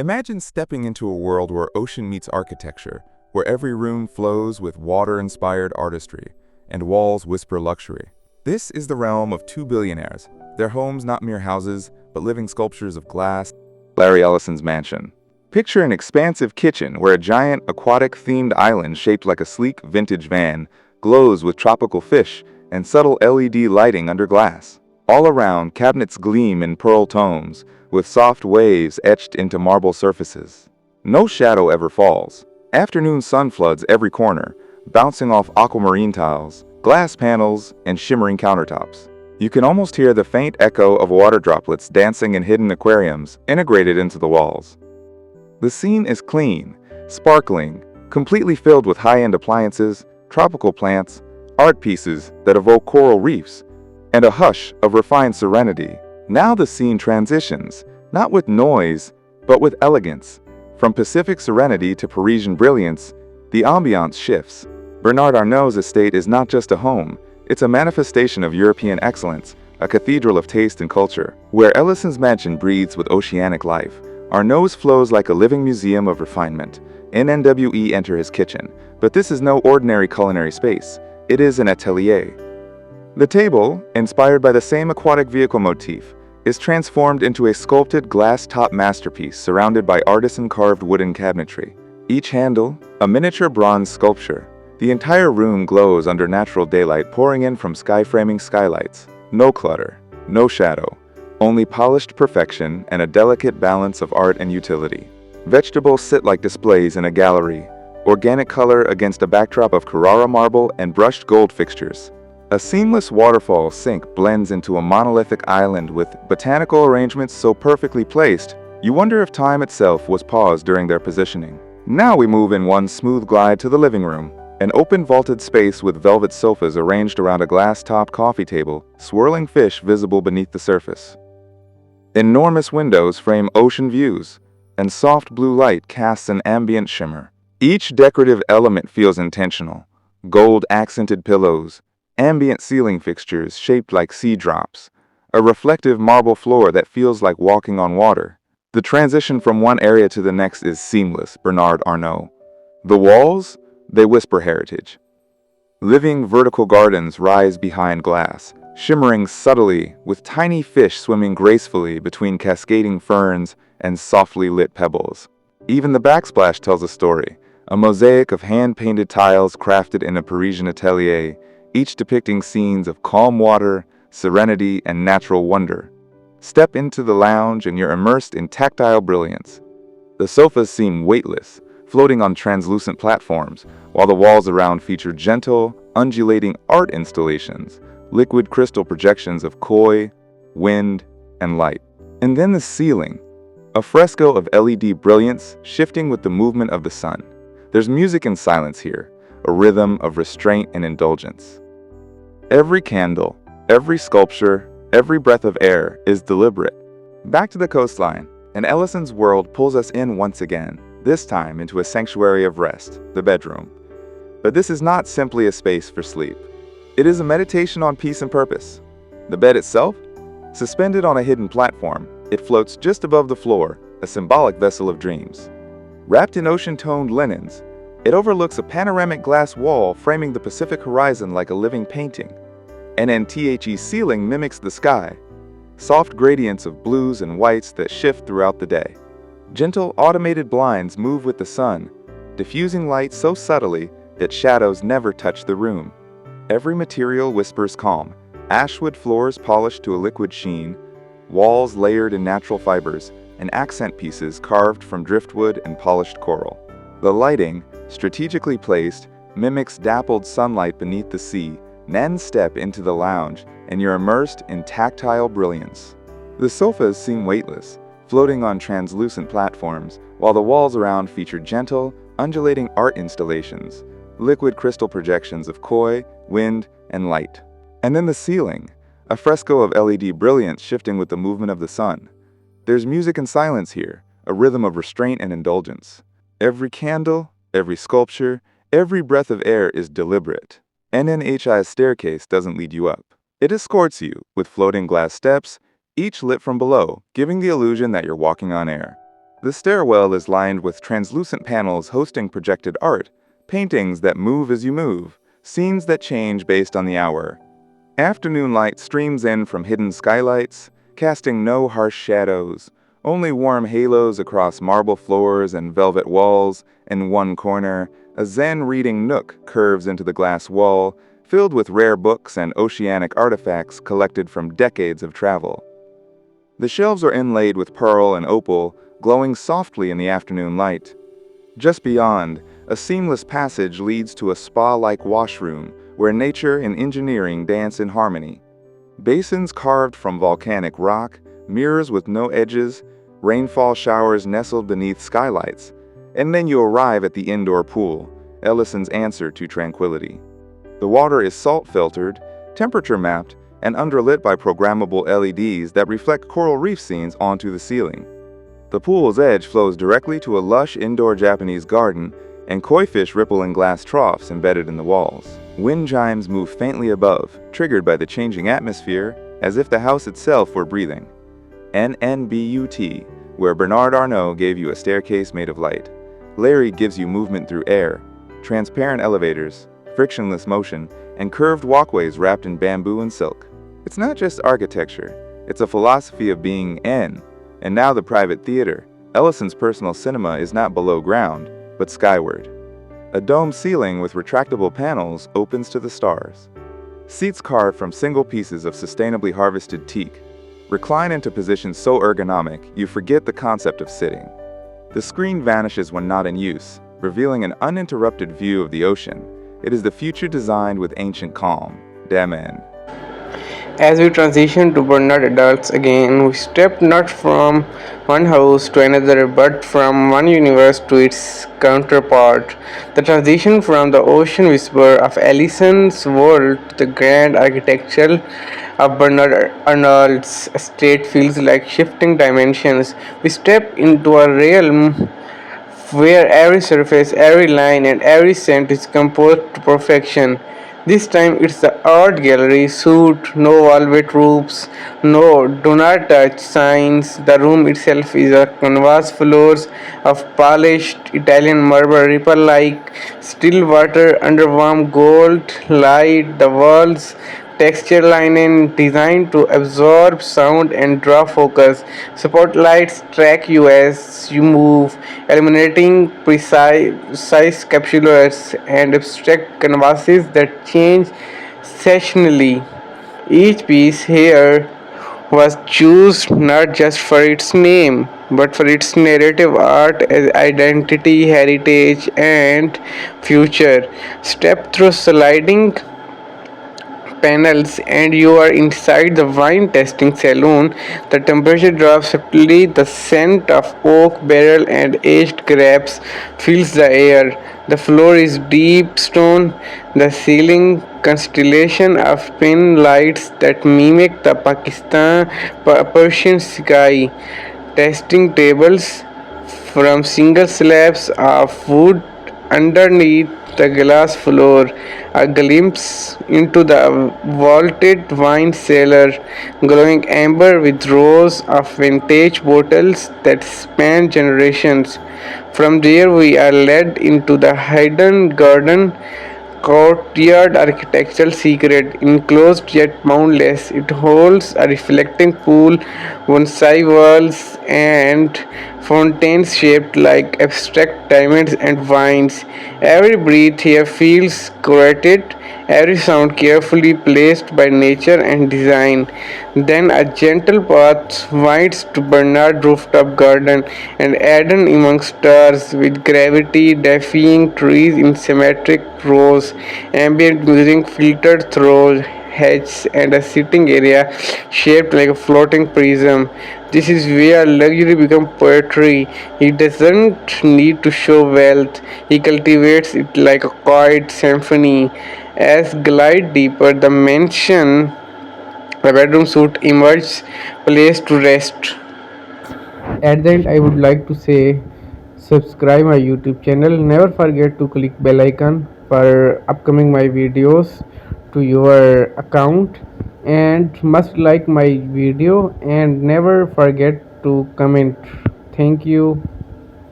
Imagine stepping into a world where ocean meets architecture, where every room flows with water-inspired artistry, and walls whisper luxury. This is the realm of two billionaires, their homes not mere houses, but living sculptures of glass. Larry Ellison's mansion. Picture an expansive kitchen where a giant aquatic-themed island shaped like a sleek vintage van glows with tropical fish and subtle LED lighting under glass. All around, cabinets gleam in pearl tones, with soft waves etched into marble surfaces. No shadow ever falls. Afternoon sun floods every corner, bouncing off aquamarine tiles, glass panels, and shimmering countertops. You can almost hear the faint echo of water droplets dancing in hidden aquariums integrated into the walls. The scene is clean, sparkling, completely filled with high-end appliances, tropical plants, art pieces that evoke coral reefs, and a hush of refined serenity. Now the scene transitions, not with noise, but with elegance. From Pacific serenity to Parisian brilliance, the ambiance shifts. Bernard Arnault's estate is not just a home, it's a manifestation of European excellence, a cathedral of taste and culture. Where Ellison's mansion breathes with oceanic life, Arnault's flows like a living museum of refinement. NNWE enter his kitchen, but this is no ordinary culinary space. It is an atelier. The table, inspired by the same aquatic vehicle motif, is transformed into a sculpted glass-top masterpiece surrounded by artisan-carved wooden cabinetry. Each handle, a miniature bronze sculpture. The entire room glows under natural daylight pouring in from sky-framing skylights. No clutter, no shadow, only polished perfection and a delicate balance of art and utility. Vegetables sit like displays in a gallery, organic color against a backdrop of Carrara marble and brushed gold fixtures. A seamless waterfall sink blends into a monolithic island with botanical arrangements so perfectly placed, you wonder if time itself was paused during their positioning. Now we move in one smooth glide to the living room, an open vaulted space with velvet sofas arranged around a glass-topped coffee table, swirling fish visible beneath the surface. Enormous windows frame ocean views, and soft blue light casts an ambient shimmer. Each decorative element feels intentional. Gold-accented pillows, ambient ceiling fixtures shaped like sea drops, a reflective marble floor that feels like walking on water. The transition from one area to the next is seamless, Bernard Arnault. The walls, they whisper heritage. Living vertical gardens rise behind glass, shimmering subtly with tiny fish swimming gracefully between cascading ferns and softly lit pebbles. Even the backsplash tells a story, a mosaic of hand-painted tiles crafted in a Parisian atelier, each depicting scenes of calm water, serenity, and natural wonder. Step into the lounge and you're immersed in tactile brilliance. The sofas seem weightless, floating on translucent platforms, while the walls around feature gentle, undulating art installations, liquid crystal projections of koi, wind, and light. And then the ceiling, a fresco of LED brilliance shifting with the movement of the sun. There's music and silence here, a rhythm of restraint and indulgence. Every candle, every sculpture, every breath of air is deliberate. Back to the coastline, and Ellison's world pulls us in once again, this time into a sanctuary of rest, the bedroom. But this is not simply a space for sleep. It is a meditation on peace and purpose. The bed itself? Suspended on a hidden platform, it floats just above the floor, a symbolic vessel of dreams. Wrapped in ocean-toned linens, it overlooks a panoramic glass wall framing the Pacific horizon like a living painting. NNTHE's ceiling mimics the sky, soft gradients of blues and whites that shift throughout the day. Gentle automated blinds move with the sun, diffusing light so subtly that shadows never touch the room. Every material whispers calm, ashwood floors polished to a liquid sheen, walls layered in natural fibers, and accent pieces carved from driftwood and polished coral. The lighting, strategically placed, mimics dappled sunlight beneath the sea. Then step into the lounge, and you're immersed in tactile brilliance. The sofas seem weightless, floating on translucent platforms, while the walls around feature gentle, undulating art installations, liquid crystal projections of koi, wind, and light. And then the ceiling, a fresco of LED brilliance shifting with the movement of the sun. There's music and silence here, a rhythm of restraint and indulgence. Every candle, every sculpture, every breath of air is deliberate. NNHI's staircase doesn't lead you up. It escorts you with floating glass steps, each lit from below, giving the illusion that you're walking on air. The stairwell is lined with translucent panels hosting projected art, paintings that move as you move, scenes that change based on the hour. Afternoon light streams in from hidden skylights, casting no harsh shadows, only warm halos across marble floors and velvet walls. In one corner, a Zen reading nook curves into the glass wall, filled with rare books and oceanic artifacts collected from decades of travel. The shelves are inlaid with pearl and opal, glowing softly in the afternoon light. Just beyond, a seamless passage leads to a spa-like washroom where nature and engineering dance in harmony. Basins carved from volcanic rock, mirrors with no edges, rainfall showers nestled beneath skylights, and then you arrive at the indoor pool, Ellison's answer to tranquility. The water is salt-filtered, temperature-mapped, and underlit by programmable LEDs that reflect coral reef scenes onto the ceiling. The pool's edge flows directly to a lush indoor Japanese garden, and koi fish ripple in glass troughs embedded in the walls. Wind chimes move faintly above, triggered by the changing atmosphere, as if the house itself were breathing. NNBUT, where Bernard Arnault gave you a staircase made of light. Larry gives you movement through air, transparent elevators, frictionless motion, and curved walkways wrapped in bamboo and silk. It's not just architecture, it's a philosophy of being N. And now the private theater. Ellison's personal cinema is not below ground, but skyward. A dome ceiling with retractable panels opens to the stars. Seats carved from single pieces of sustainably harvested teak recline into positions so ergonomic you forget the concept of sitting. The screen vanishes when not in use, revealing an uninterrupted view of the ocean. It is the future designed with ancient calm. Daman. As we transition to Bernard adults again, we step not from one house to another but from one universe to its counterpart. The transition from the ocean whisper of Ellison's world to the grand architecture of Bernard Arnault's estate feels like shifting dimensions. We step into a realm where every surface, every line, and every scent is composed to perfection. This time it's the art gallery suite, no velvet roofs, no do not touch signs. The room itself is a canvas floors of polished Italian marble ripple like still water under warm gold light. The walls texture linen designed to absorb sound and draw focus. Spotlights track you as you move, illuminating precise capsules and abstract canvases that change sessionally. Each piece here was chosen not just for its name, but for its narrative art as identity, heritage, and future. Step through sliding panels and you are inside the wine tasting saloon. The temperature drops subtly, the scent of oak barrel and aged grapes fills the air. The floor is deep stone, the ceiling constellation of pin lights that mimic the Persian sky. Tasting tables from single slabs of wood underneath the glass floor, a glimpse into the vaulted wine cellar, glowing amber with rows of vintage bottles that span generations. From there, we are led into the hidden garden courtyard architectural secret, enclosed yet boundless. It holds a reflecting pool, bonsai walls, and fountains shaped like abstract diamonds and vines. Every breath here feels curated, every sound carefully placed by nature and design. Then a gentle path winds to Bernard rooftop garden and Eden among stars with gravity defying trees in symmetric rows, ambient music filtered through hedges and a sitting area shaped like a floating prism. This is where luxury becomes poetry. He doesn't need to show wealth. He cultivates it like a quiet symphony. As glide deeper, the bedroom suite emerges, place to rest. At the end, I would like to say subscribe my YouTube channel. Never forget to click bell icon for upcoming my videos to your account, and must like my video and never forget to comment. Thank you.